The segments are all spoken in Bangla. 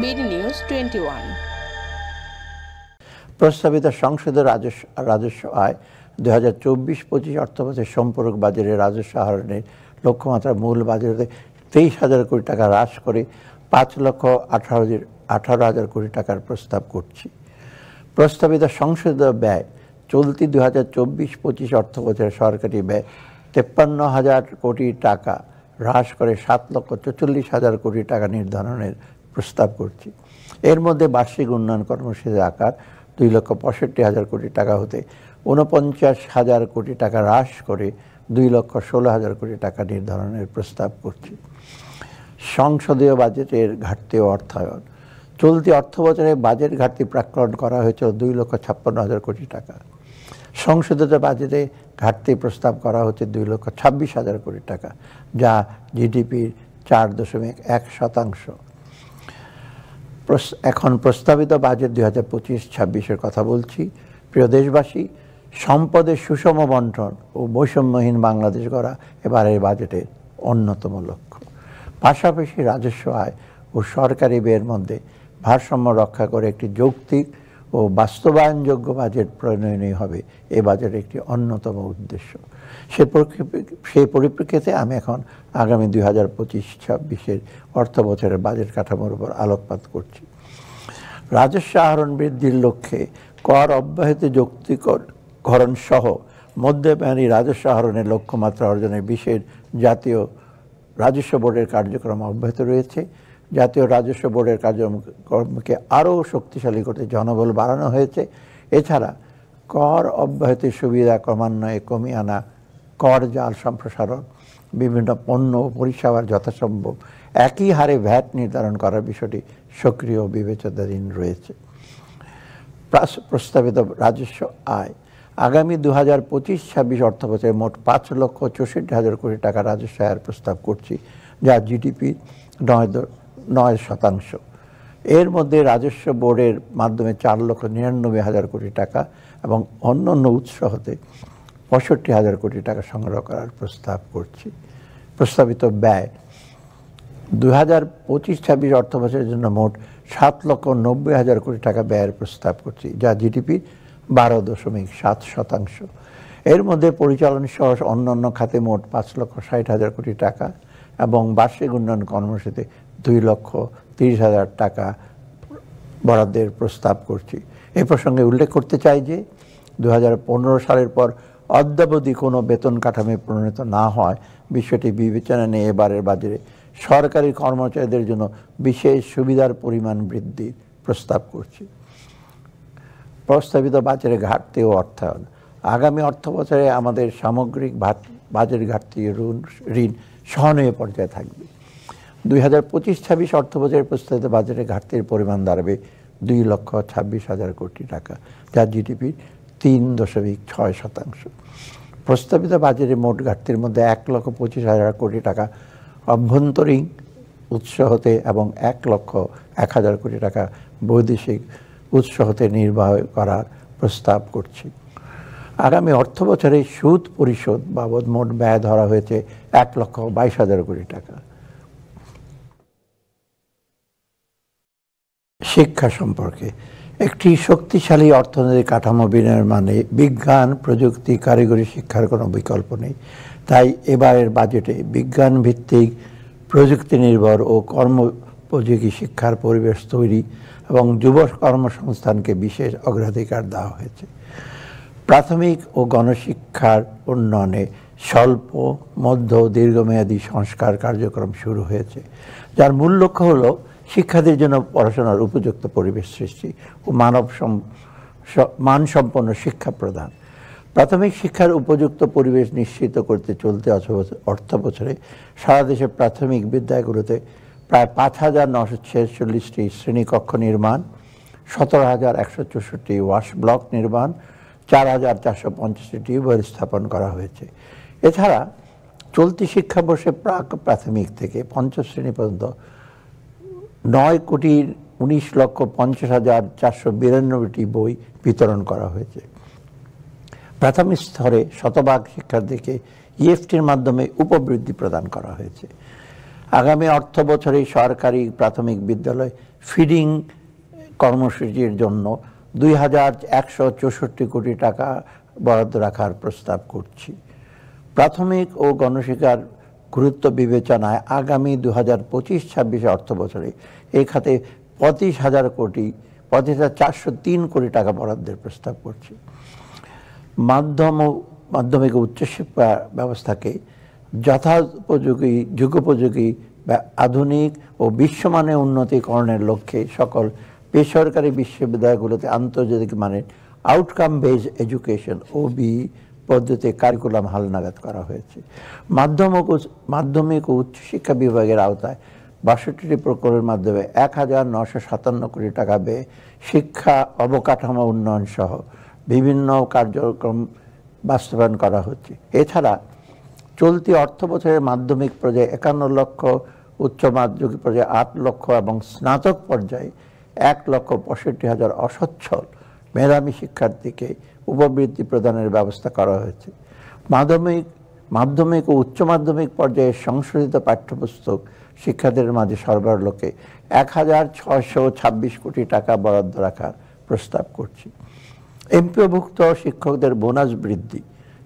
BD news 21। প্রস্তাবিত সংসদের রাজস্ব আয় 2024-25 অর্থবছর সম্পূরক বাজেটের রাজস্ব আহরণের লক্ষ্যমাত্রা মূল বাজেটে 23,000 কোটি টাকা হ্রাস করে 5,18,000 কোটি টাকার প্রস্তাব করছি। প্রস্তাবিত সংসদীয় ব্যয় চলতি 2024-25 অর্থবছরের সরকারি ব্যয় 53,000 কোটি টাকা হ্রাস করে 7,44,000 কোটি টাকা নির্ধারণের প্রস্তাব করছি। এর মধ্যে বার্ষিক উন্নয়ন কর্মসূচির আকার 2,65,000 কোটি টাকা হতে 49,000 কোটি টাকা হ্রাস করে 2,16,000 কোটি টাকা নির্ধারণের প্রস্তাব করছি। সংসদীয় বাজেটের ঘাটতি ও অর্থায়ন চলতি অর্থবছরে বাজেট ঘাটতি প্রাক্কলন করা হয়েছিল 2,56,000 কোটি টাকা। সংশোধিত বাজেটে ঘাটতি প্রস্তাব করা হচ্ছে 2,26,000 কোটি টাকা, যা জিডিপির 4.1%। এখন প্রস্তাবিত বাজেট 2025-26-এর কথা বলছি। প্রিয় দেশবাসী, সম্পদের সুষম বন্টন ও বৈষম্যহীন বাংলাদেশ গড়া এবারের বাজেটের অন্যতম লক্ষ্য। পাশাপাশি রাজস্ব আয় ও সরকারি ব্যয়ের মধ্যে ভারসাম্য রক্ষা করে একটি যৌক্তিক ও বাস্তবায়নযোগ্য বাজেট প্রণয়নই হবে এ বাজেটের একটি অন্যতম উদ্দেশ্য। সেই পরিপ্রেক্ষিতে আমি এখন আগামী 2025-26-এর অর্থ বছরের বাজেট কাঠামোর উপর আলোকপাত করছি। রাজস্ব আহরণ বৃদ্ধির লক্ষ্যে কর অব্যাহতি যৌক্তিকরণ সহ মধ্যমেয়াদী রাজস্ব আহরণের লক্ষ্যমাত্রা অর্জনের বিশেষ জাতীয় রাজস্ব বোর্ডের কার্যক্রম অব্যাহত রয়েছে। জাতীয় রাজস্ব বোর্ডের কার্যক্রমকে আরও শক্তিশালী করতে জনবল বাড়ানো হয়েছে। এছাড়া কর অব্যাহতির সুবিধা ক্রমান্বয়ে কমিয়ে আনা, কর জাল সম্প্রসারণ, বিভিন্ন পণ্য ও পরিষেবার যথাসম্ভব একই হারে ভ্যাট নির্ধারণ করার বিষয়টি সক্রিয় বিবেচনাধীন রয়েছে। প্রস্তাবিত রাজস্ব আয় আগামী 2025-26 অর্থবছরে মোট 5,64,000 কোটি টাকা রাজস্ব আয়ের প্রস্তাব করছি, যা জিডিপির 9%। এর মধ্যে রাজস্ব বোর্ডের মাধ্যমে 4,99,000 কোটি টাকা এবং অন্যান্য উৎস হতে 65,000 কোটি টাকা সংগ্রহ করার প্রস্তাব করছি। প্রস্তাবিত ব্যয় 2025-26 অর্থবছরের জন্য মোট 7,90,000 কোটি টাকা ব্যয়ের প্রস্তাব করছি, যা জিডিপির 12.7%। এর মধ্যে পরিচালন সহ অন্যান্য খাতে মোট 5,60,000 কোটি টাকা এবং বার্ষিক উন্নয়ন কর্মসূচিতে 2,30,000 টাকা বরাদ্দের প্রস্তাব করছি। এ প্রসঙ্গে উল্লেখ করতে চাই যে 2015 সালের পর অদ্যাবধি কোনো বেতন কাঠামো প্রণীত না হয় বিষয়টি বিবেচনা নিয়ে এবারের বাজেটে সরকারি কর্মচারীদের জন্য বিশেষ সুবিধার পরিমাণ বৃদ্ধির প্রস্তাব করছি। প্রস্তাবিত বাজেটের ঘাটতি ও অর্থায়ন আগামী অর্থ বছরে আমাদের সামগ্রিক বাজেট ঘাটতি ঋণ সহনীয় পর্যায়ে থাকবে। 2025-26 অর্থ বছরের প্রস্তাবিত বাজেটের ঘাটতির পরিমাণ দাঁড়াবে 2,26,000 কোটি টাকা, যা জিডিপির 3.6%। প্রস্তাবিত বাজেটের মোট ঘাটতির মধ্যে 1,25,000 কোটি টাকা অভ্যন্তরীণ উৎস হতে এবং 1,01,000 কোটি টাকা বৈদেশিক উৎস হতে নির্বাহ করার প্রস্তাব করছি। আগামী অর্থ বছরে সুদ পরিশোধ বাবদ মোট ব্যয় ধরা হয়েছে 1,22,000 কোটি টাকা। শিক্ষা সম্পর্কে একটি শক্তিশালী অর্থনৈতিক কাঠামো বিনির্মাণে বিজ্ঞান, প্রযুক্তি, কারিগরি শিক্ষার কোনো বিকল্প নেই। তাই এবারের বাজেটে বিজ্ঞান ভিত্তিক, প্রযুক্তি নির্ভর ও কর্মোপযোগী শিক্ষার পরিবেশ তৈরি এবং যুব কর্মসংস্থানকে বিশেষ অগ্রাধিকার দেওয়া হয়েছে। প্রাথমিক ও গণশিক্ষার উন্নয়নে স্বল্প, মধ্য ও দীর্ঘমেয়াদী সংস্কার কার্যক্রম শুরু হয়েছে, যার মূল লক্ষ্য হল শিক্ষার্থীর জন্য পড়াশোনার উপযুক্ত পরিবেশ সৃষ্টি ও মানসম্পন্ন শিক্ষা প্রদান। প্রাথমিক শিক্ষার উপযুক্ত পরিবেশ নিশ্চিত করতে চলতি অর্থ বছরে সারা দেশে প্রাথমিক বিদ্যালয়গুলোতে প্রায় 5,946টি শ্রেণীকক্ষ নির্মাণ, 17,164টি ওয়াশ ব্লক নির্মাণ, 4,450টি টিউবওয়েল স্থাপন করা হয়েছে। এছাড়া চলতি শিক্ষাবর্ষে প্রাথমিক থেকে পঞ্চম শ্রেণী পর্যন্ত 9,19,50,492টি বই বিতরণ করা হয়েছে। প্রাথমিক স্তরে শতভাগ শিক্ষার্থীকে ইএফটির মাধ্যমে উপবৃত্তি প্রদান করা হয়েছে। আগামী অর্থ বছরে সরকারি প্রাথমিক বিদ্যালয় ফিডিং কর্মসূচির জন্য 2,164 কোটি টাকা বরাদ্দ রাখার প্রস্তাব করছি। প্রাথমিক ও গণশিক্ষার গুরুত্ব বিবেচনায় আগামী 2025-26 অর্থ বছরে এই খাতে 25,403 কোটি টাকা বরাদ্দের প্রস্তাব করছি। মাধ্যমিক ও উচ্চশিক্ষা ব্যবস্থাকে যথোপযোগী যুগোপযোগী আধুনিক ও বিশ্বমানের উন্নতিকরণের লক্ষ্যে সকল বেসরকারি বিশ্ববিদ্যালয়গুলোতে আন্তর্জাতিক মানের আউটকাম বেজ এডুকেশন OBE পদ্ধতিতে কারিকুলাম হালনাগাদ করা হয়েছে। মাধ্যমিক ও উচ্চশিক্ষা বিভাগের আওতায় 62টি প্রকল্পের মাধ্যমে 1,957 কোটি টাকা ব্যয়ে শিক্ষা অবকাঠামো উন্নয়ন সহ বিভিন্ন কার্যক্রম বাস্তবায়ন করা হচ্ছে। এছাড়া চলতি অর্থ বছরের মাধ্যমিক পর্যায়ে 51 লক্ষ, উচ্চ মাধ্যমিক পর্যায়ে 8 লক্ষ এবং স্নাতক পর্যায়ে 1,65,000 অসচ্ছল মেধাবী শিক্ষার্থীকে উপবৃত্তি প্রদানের ব্যবস্থা করা হয়েছে। মাধ্যমিক ও উচ্চ মাধ্যমিক পর্যায়ে সংশোধিত পাঠ্যপুস্তক শিক্ষার্থীদের মাঝে সরবরাহ লক্ষ্যে 1,626 কোটি টাকা বরাদ্দ রাখার প্রস্তাব করছি। এমপিওভুক্ত শিক্ষকদের বোনাস বৃদ্ধি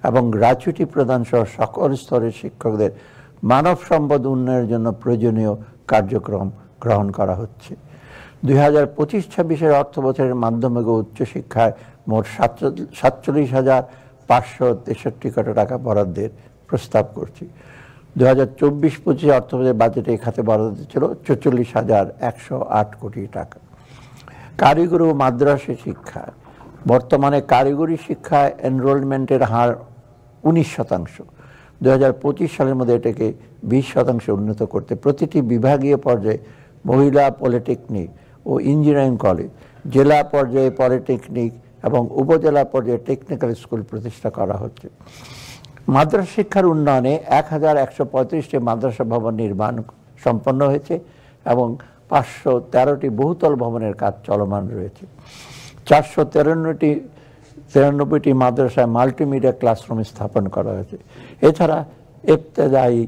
এবং গ্র্যাচুইটি প্রদান সহ সকল স্তরের শিক্ষকদের মানব সম্পদ উন্নয়নের জন্য প্রয়োজনীয় কার্যক্রম গ্রহণ করা হচ্ছে। 2025-26 অর্থ বছরের মাধ্যমিক ও উচ্চশিক্ষায় মোট 47,563 কোটি টাকা বরাদ্দের প্রস্তাব করছি। 2024-25 অর্থ বছরের বাজেটে এই খাতে বরাদ্দ ছিল 44,108 কোটি টাকা। কারিগরি ও মাদ্রাসা শিক্ষা বর্তমানে কারিগরি শিক্ষায় এনরোলমেন্টের হার 19%। 2025 সালের মধ্যে এটাকে 20% উন্নত করতে প্রতিটি বিভাগীয় পর্যায়ে মহিলা পলিটেকনিক ও ইঞ্জিনিয়ারিং কলেজ, জেলা পর্যায়ে পলিটেকনিক এবং উপজেলা পর্যায়ে টেকনিক্যাল স্কুল প্রতিষ্ঠা করা হচ্ছে। মাদ্রাসা শিক্ষার উন্নয়নে 1,135টি মাদ্রাসা ভবন নির্মাণ সম্পন্ন হয়েছে এবং 513টি বহুতল ভবনের কাজ চলমান রয়েছে। 493টি মাদ্রাসায় মাল্টিমিডিয়া ক্লাসরুম স্থাপন করা হয়েছে। এছাড়া ইবতেদায়ী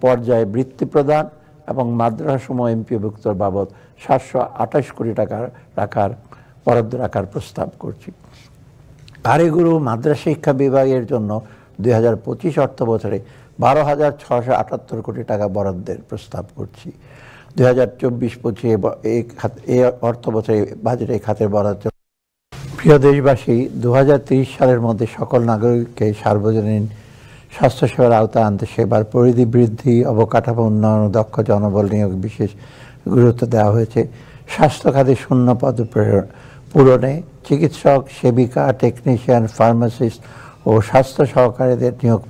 পর্যায়ে বৃত্তি প্রদান এবং মাদ্রাসাসমূহ এমপিওভুক্ত বাবদ 728 কোটি টাকা বরাদ্দ রাখার প্রস্তাব করছি। কারিগরি ও মাদ্রাসা শিক্ষা বিভাগের জন্য 2025 অর্থ বছরে 12,678 কোটি টাকা বরাদ্দের প্রস্তাব করছি। 2024-25 এই অর্থ বছরে বাজেটে খাতের বরাদ্দ। প্রিয় দেশবাসী, 2030 সালের মধ্যে সকল নাগরিককে সার্বজনীন স্বাস্থ্যসেবার আওতায় আনতে সেবার পরিধি বৃদ্ধি, অবকাঠামো উন্নয়ন ও দক্ষ জনবল নিয়োগ বিশেষ গুরুত্ব দেওয়া হয়েছে। স্বাস্থ্য খাতে শূন্য পদ পূরণে চিকিৎসক, সেবিকা, টেকনিশিয়ান, ফার্মাসিস্ট ও স্বাস্থ্য সহকারীদের নিয়োগ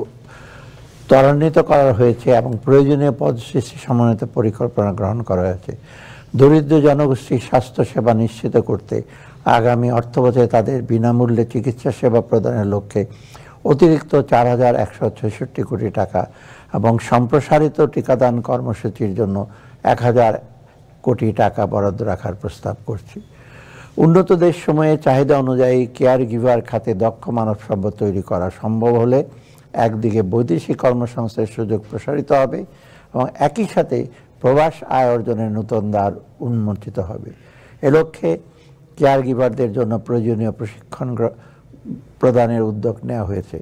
ত্বরান্বিত করা হয়েছে এবং প্রয়োজনীয় পদ সৃষ্টি সমন্বিত পরিকল্পনা গ্রহণ করা হয়েছে। দরিদ্র জনগোষ্ঠীর স্বাস্থ্যসেবা নিশ্চিত করতে আগামী অর্থবছরে তাদের বিনামূল্যে চিকিৎসা সেবা প্রদানের লক্ষ্যে অতিরিক্ত 4,166 কোটি টাকা এবং সম্প্রসারিত টিকাদান কর্মসূচির জন্য 1,000 কোটি টাকা বরাদ্দ রাখার প্রস্তাব করছি। উন্নত দেশসমূহে চাহিদা অনুযায়ী কেয়ার গিভার খাতে দক্ষ মানব সম্পদ তৈরি করা সম্ভব হলে একদিকে বৈদেশিক কর্মসংস্থানের সুযোগ প্রসারিত হবে এবং একই সাথে প্রবাস আয় অর্জনের নতুন দ্বার উন্মোচিত হবে। এ লক্ষ্যে কেয়ার গিভারদের জন্য প্রয়োজনীয় প্রশিক্ষণ প্রদানের উদ্যোগ নেওয়া হয়েছে।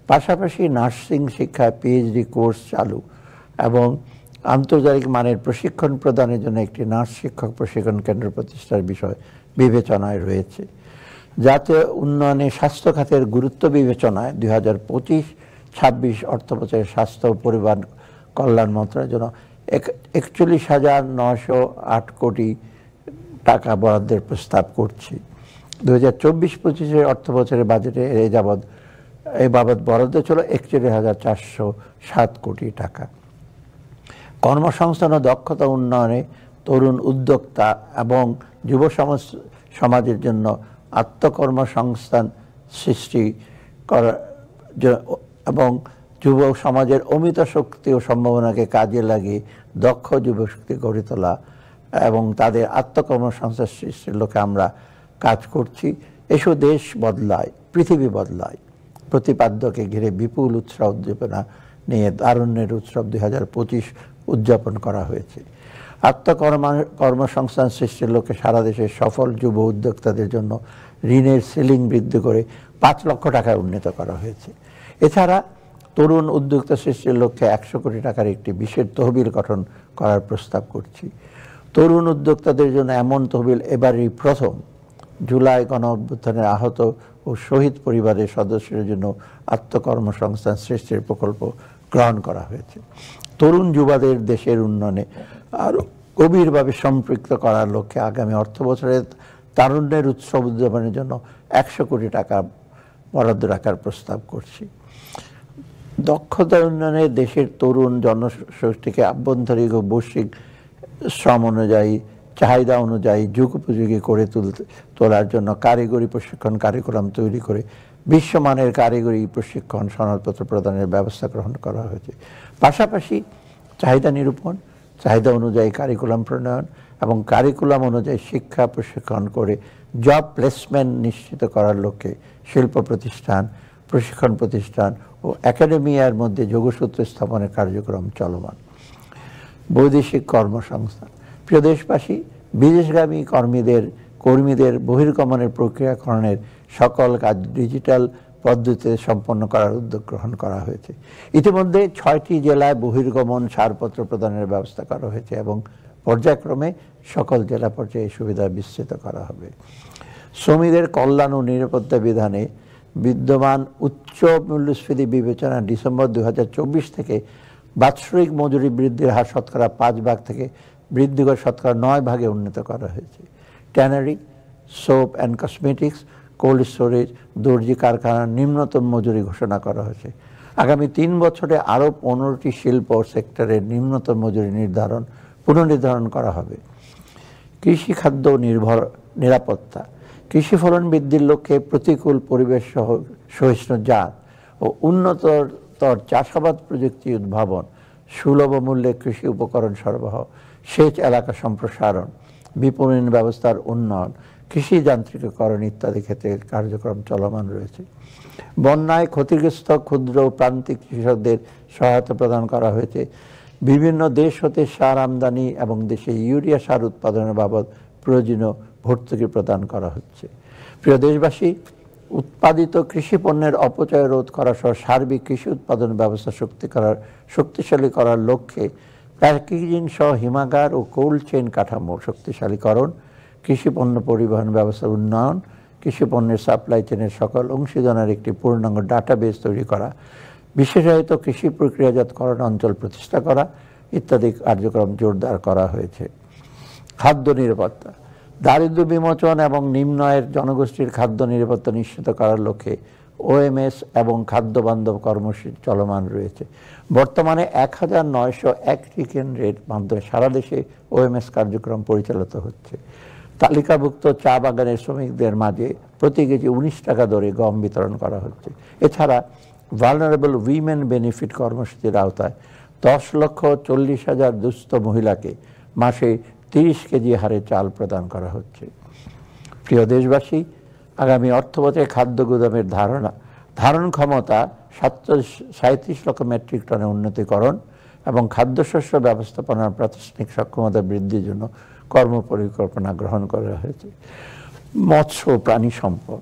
পাশাপাশি নার্সিং শিক্ষায় PhD কোর্স চালু এবং আন্তর্জাতিক মানের প্রশিক্ষণ প্রদানের জন্য একটি নার্স শিক্ষক প্রশিক্ষণ কেন্দ্র প্রতিষ্ঠার বিষয় বিবেচনায় রয়েছে। জাতীয় উন্নয়নে স্বাস্থ্য খাতের গুরুত্ব বিবেচনায় 2025-26 অর্থ বছরের স্বাস্থ্য ও পরিবার কল্যাণ মন্ত্রণালয়ের জন্য 41,908 কোটি টাকা বরাদ্দের প্রস্তাব করছি। 2024-25 অর্থ বছরের বাজেটে এই বাবদ বরাদ্দ ছিল 41,407 কোটি টাকা। কর্মসংস্থান ও দক্ষতা উন্নয়নে তরুণ উদ্যোক্তা এবং যুব সমাজের জন্য আত্মকর্মসংস্থান সৃষ্টি করা এবং যুব সমাজের অমিত শক্তি ও সম্ভাবনাকে কাজে লাগিয়ে দক্ষ যুবশক্তি গড়ে তোলা এবং তাদের আত্মকর্মসংস্থান সৃষ্টির লক্ষ্যে আমরা কাজ করছি। এসো দেশ বদলায়, পৃথিবী বদলায় প্রতিপাদ্যকে ঘিরে বিপুল উৎসাহ উদ্দীপনা নিয়ে তারুণ্যের উৎসব 2025 উদযাপন করা হয়েছে। কর্মসংস্থান সৃষ্টির লক্ষ্যে সারা দেশের সফল যুব উদ্যোক্তাদের জন্য ঋণের সিলিং বৃদ্ধি করে 5 লক্ষ টাকায় উন্নীত করা হয়েছে। এছাড়া তরুণ উদ্যোক্তা সৃষ্টির লক্ষ্যে 100 কোটি টাকার একটি বিশেষ তহবিল গঠন করার প্রস্তাব করছি। তরুণ উদ্যোক্তাদের জন্য এমন তহবিল এবারই প্রথম। জুলাই গণঅভ্যুত্থানের আহত ও শহীদ পরিবারের সদস্যদের জন্য আত্মকর্মসংস্থান সৃষ্টির প্রকল্প গ্রহণ করা হয়েছে। তরুণ যুবাদের দেশের উন্নয়নে আরও গভীরভাবে সম্পৃক্ত করার লক্ষ্যে আগামী অর্থবছরে তারুণ্যের উৎসব উদযাপনের জন্য 100 কোটি টাকা বরাদ্দ রাখার প্রস্তাব করছি। দক্ষতা উন্নয়নে দেশের তরুণ জনশক্তিকে আভ্যন্তরীণ ও বৈশ্বিক শ্রম অনুযায়ী, চাহিদা অনুযায়ী যুগোপযোগী করে তোলার জন্য কারিগরি প্রশিক্ষণ কারিকুলাম তৈরি করে বিশ্বমানের কারিগরি প্রশিক্ষণ সনদপত্র প্রদানের ব্যবস্থা গ্রহণ করা হয়েছে। পাশাপাশি চাহিদা নিরূপণ, চাহিদা অনুযায়ী কারিকুলাম প্রণয়ন এবং কারিকুলাম অনুযায়ী শিক্ষা প্রশিক্ষণ করে জব প্লেসমেন্ট নিশ্চিত করার লক্ষ্যে শিল্প প্রতিষ্ঠান, প্রশিক্ষণ প্রতিষ্ঠান ও একাডেমিয়ার মধ্যে যোগসূত্র স্থাপনের কার্যক্রম চলমান। বৈদেশিক কর্মসংস্থান। প্রিয় দেশবাসী, বিদেশগামী কর্মীদের বহির্গমনের প্রক্রিয়াকরণের সকল কাজ ডিজিটাল পদ্ধতিতে সম্পন্ন করার উদ্যোগ গ্রহণ করা হয়েছে। ইতিমধ্যে 6টি জেলায় বহির্গমন ছাড়পত্র প্রদানের ব্যবস্থা করা হয়েছে এবং পর্যায়ক্রমে সকল জেলা পর্যায়ে সুবিধা বিস্তৃত করা হবে। শ্রমিকদের কল্যাণ ও নিরাপত্তা বিধানে বিদ্যমান উচ্চ মূল্যস্ফীতি বিবেচনা ডিসেম্বর 2024 থেকে বাৎসরিক মজুরি বৃদ্ধির হার শতকরা 5 ভাগ থেকে বৃদ্ধি করে শতকরা 9 ভাগে উন্নীত করা হয়েছে। Tannery, soap and cosmetics, cold storage, দর্জি কারখানার নিম্নতম মজুরি ঘোষণা করা হয়েছে। আগামী 3 বছরে আরও 15টি শিল্প সেক্টরের নিম্নতম মজুরি পুনর্নির্ধারণ করা হবে। কৃষি খাদ্য নিরাপত্তা। কৃষি ফলন বৃদ্ধির লক্ষ্যে প্রতিকূল পরিবেশ সহিষ্ণু জাত ও উন্নততর চাষাবাদ প্রযুক্তি উদ্ভাবন, সুলভ মূল্যে কৃষি উপকরণ সরবরাহ, সেচ এলাকা সম্প্রসারণ, বিপণন ব্যবস্থার উন্নয়ন, কৃষি যান্ত্রিকীকরণ ইত্যাদি ক্ষেত্রে কার্যক্রম চলমান রয়েছে। বন্যায় ক্ষতিগ্রস্ত ক্ষুদ্র ও প্রান্তিক কৃষকদের সহায়তা প্রদান করা হয়েছে। বিভিন্ন দেশ হতে সার আমদানি এবং দেশে ইউরিয়া সার উৎপাদনের বাবদ প্রয়োজনীয় ভর্তুকি প্রদান করা হচ্ছে। প্রিয় দেশবাসী, উৎপাদিত কৃষি পণ্যের অপচয় রোধ করা সহ সার্বিক কৃষি উৎপাদন ব্যবস্থা শক্তিশালী করার লক্ষ্যে প্যাকেজিং সহ হিমাগার ও কোল্ড চেইন কাঠামো শক্তিশালীকরণ, কৃষি পণ্য পরিবহন ব্যবস্থার উন্নয়ন, কৃষি পণ্যের সাপ্লাই চেনের সকল অংশীদারের একটি পূর্ণাঙ্গ ডাটাবেস তৈরি করা, বিশেষায়িত কৃষি প্রক্রিয়াজাতকরণ অঞ্চল প্রতিষ্ঠা করা ইত্যাদি কার্যক্রম জোরদার করা হয়েছে। খাদ্য নিরাপত্তা। দারিদ্র্য বিমোচন এবং নিম্ন আয়ের জনগোষ্ঠীর খাদ্য নিরাপত্তা নিশ্চিত করার লক্ষ্যে ওএমএস এবং খাদ্য বান্ধব কর্মসূচি চলমান রয়েছে। বর্তমানে 1901টি কেন্দ্রের মাধ্যমে সারা দেশে ওএমএস কার্যক্রম পরিচালিত হচ্ছে। তালিকাভুক্ত চা বাগানের শ্রমিকদের মাঝে প্রতি কেজি 19 টাকা দরে গম বিতরণ করা হচ্ছে। এছাড়া ভালনারেবল উইমেন বেনিফিট কর্মসূচির আওতায় 10,40,000 দুস্থ মহিলাকে মাসে 30 কেজি হারে চাল প্রদান করা হচ্ছে। প্রিয় দেশবাসী, আগামী অর্থবছরে খাদ্য গুদামের ধারণ ক্ষমতা 37 লক্ষ মেট্রিক টনে উন্নতিকরণ এবং খাদ্যশস্য ব্যবস্থাপনার প্রাতিষ্ঠানিক সক্ষমতা বৃদ্ধির জন্য কর্মপরিকল্পনা গ্রহণ করা হয়েছে। মৎস্য ও প্রাণী সম্পদ।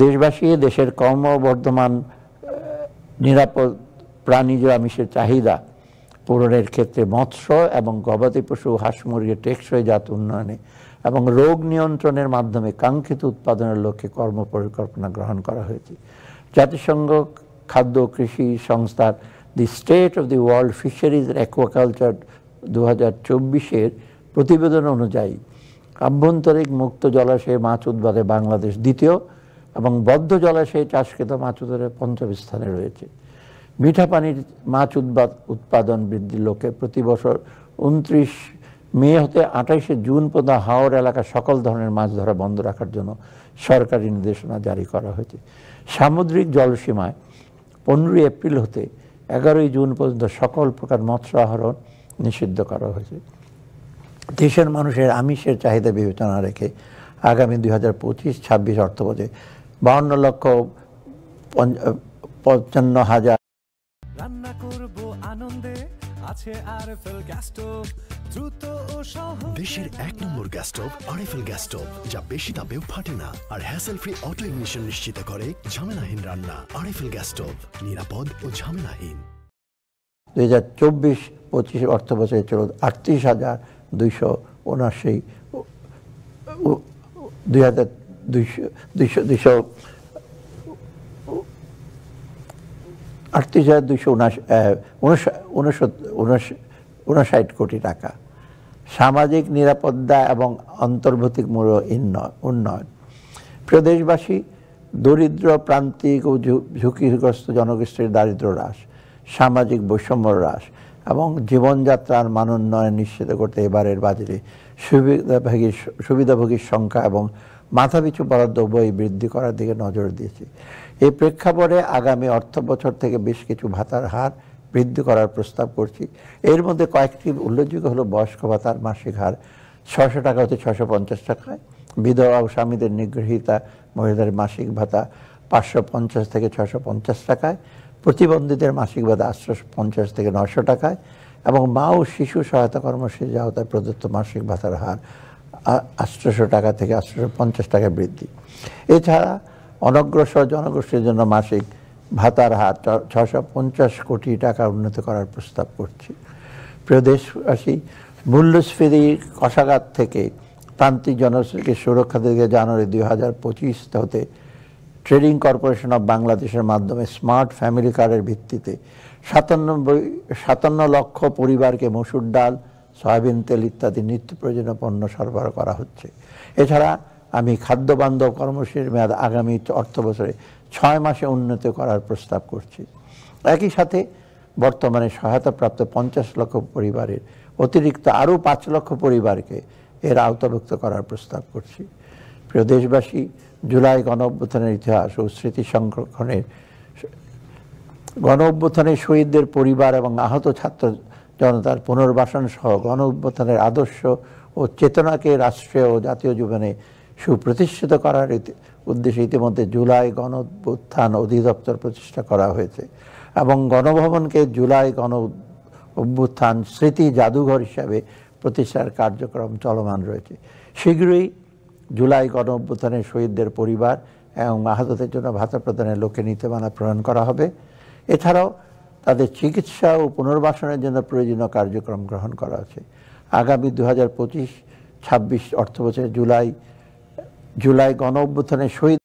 দেশবাসী, দেশের ক্রমবর্ধমান নিরাপদ প্রাণীজ আমিষের চাহিদা পূরণের ক্ষেত্রে মৎস্য এবং গবাদি পশু হাঁস মুরগির টেকসই জাত উন্নয়নে এবং রোগ নিয়ন্ত্রণের মাধ্যমে কাঙ্ক্ষিত উৎপাদনের লক্ষ্যে কর্মপরিকল্পনা গ্রহণ করা হয়েছে। জাতিসংঘ খাদ্য কৃষি সংস্থার the state of the world fisheries aquaculture 2024-এর প্রতিবেদন অনুযায়ী আভ্যন্তরিক মুক্ত জলাশয়ে মাছ উৎপাদনে বাংলাদেশ দ্বিতীয় এবং বদ্ধ জলাশয়ে চাষকৃত মাছ উৎপাদনে 5ম স্থানে রয়েছে। মিঠা পানির মাছ উৎপাদন বৃদ্ধির লক্ষ্যে প্রতি বছর 29 মে হতে 28 জুন পর্যন্ত হাওর এলাকার সকল ধরনের মাছ ধরা বন্ধ রাখার জন্য সরকারি নির্দেশনা জারি করা হয়েছে। সামুদ্রিক জলসীমায় 15 এপ্রিল হতে 11 জুন পর্যন্ত সকল প্রকার মৎস্য আহরণ নিষিদ্ধ করা হয়েছে। দেশের মানুষের আমিষের চাহিদা বিবেচনা রেখে আগামী 2025-26 অর্থবছরে 52,55,000 রান্না করব আনন্দে, আছে আরএফএল গ্যাস স্টোভ, দ্রুত ও সহজ। দেশের 1 নম্বর gas stove RFL gas stove, যা বেশি তাপেও ফাটে না আর হ্যাসেল ফ্রি অটো ইগনিশন নিশ্চিত করে ঝামেলাহীন রান্না। আরএফএল গ্যাস স্টোভ, নিরাপদ ও ঝামেলাহীন। 2024-25 অর্থ বছরে ছিল 38,279 38,259 কোটি টাকা। সামাজিক নিরাপত্তা এবং অন্তর্ভুক্তিমূলক উন্নয়ন। প্রিয় দেশবাসী, দরিদ্র, প্রান্তিক ও ঝুঁকিগ্রস্ত জনগোষ্ঠীর দারিদ্র্য হ্রাস, সামাজিক বৈষম্য হ্রাস এবং জীবনযাত্রার মান উন্নয়ন নিশ্চিত করতে এবারের বাজেটে সুবিধাভোগীর সংখ্যা এবং মাথাপিছু বরাদ্দ উভয় বৃদ্ধি করার দিকে নজর দিয়েছি। এই প্রেক্ষাপটে আগামী অর্থ বছর থেকে বেশ কিছু ভাতার হার বৃদ্ধি করার প্রস্তাব করছি। এর মধ্যে কয়েকটি উল্লেখযোগ্য হলো বয়স্ক ভাতার মাসিক হার 600 টাকা হতে 650 টাকায়, বিধবা ও স্বামীদের নিগৃহীতা মহিলাদের মাসিক ভাতা 550 থেকে 650 টাকায়, প্রতিবন্ধীদের মাসিক ভাতা 850 থেকে 900 টাকায় এবং মা ও শিশু সহায়তা কর্মসূচির আওতায় প্রদত্ত মাসিক ভাতার হার 800 টাকা থেকে 850 টাকা বৃদ্ধি। এছাড়া অনগ্রসর জনগোষ্ঠীর জন্য মাসিক ভাতার হার 650 কোটি টাকা উন্নীত করার প্রস্তাব করছি। প্রিয় দেশবাসী, মূল্যস্ফীতি কষাঘাত থেকে প্রান্তিক জনগোষ্ঠীকে সুরক্ষা দিকে জানুয়ারি 2025 হতে ট্রেডিং কর্পোরেশন অব বাংলাদেশের মাধ্যমে স্মার্ট ফ্যামিলি কার্ডের ভিত্তিতে 57 লক্ষ পরিবারকে মসুর ডাল, সয়াবিন তেল ইত্যাদি নিত্য প্রয়োজনীয় পণ্য সরবরাহ করা হচ্ছে। এছাড়া আমি খাদ্য বান্ধব কর্মসূচির মেয়াদ আগামী অর্থ বছরে 6 মাসে উন্নীত করার প্রস্তাব করছি। একই সাথে বর্তমানে সহায়তাপ্রাপ্ত 50 লক্ষ পরিবারের অতিরিক্ত আরও 5 লক্ষ পরিবারকে এর আওতাভুক্ত করার প্রস্তাব করছি। প্রিয় দেশবাসী, জুলাই গণ অভ্যুত্থানের ইতিহাস ও স্মৃতি সংরক্ষণের, গণ অভ্যুত্থানের শহীদদের পরিবার এবং আহত ছাত্র জনতার পুনর্বাসন সহ গণ অভ্যুত্থানের আদর্শ ও চেতনাকে রাষ্ট্রীয় ও জাতীয় জীবনে সুপ্রতিষ্ঠিত করার উদ্দেশ্যে ইতিমধ্যে জুলাই গণ অভ্যুত্থান অধিদপ্তর প্রতিষ্ঠা করা হয়েছে এবং গণভবনকে জুলাই গণ অভ্যুত্থান স্মৃতি জাদুঘর হিসাবে প্রতিষ্ঠার কার্যক্রম চলমান রয়েছে। শীঘ্রই জুলাই গণ অভ্যুত্থানের শহীদদের পরিবার এবং আহতদের জন্য ভাতা প্রদানের লক্ষ্যে নীতিমালা প্রণয়ন করা হবে। এছাড়াও তাদের চিকিৎসা ও পুনর্বাসনের জন্য প্রয়োজনীয় কার্যক্রম গ্রহণ করা আছে। আগামী 2025-26 অর্থবছরে জুলাই গণ অভ্যুত্থানের শহীদ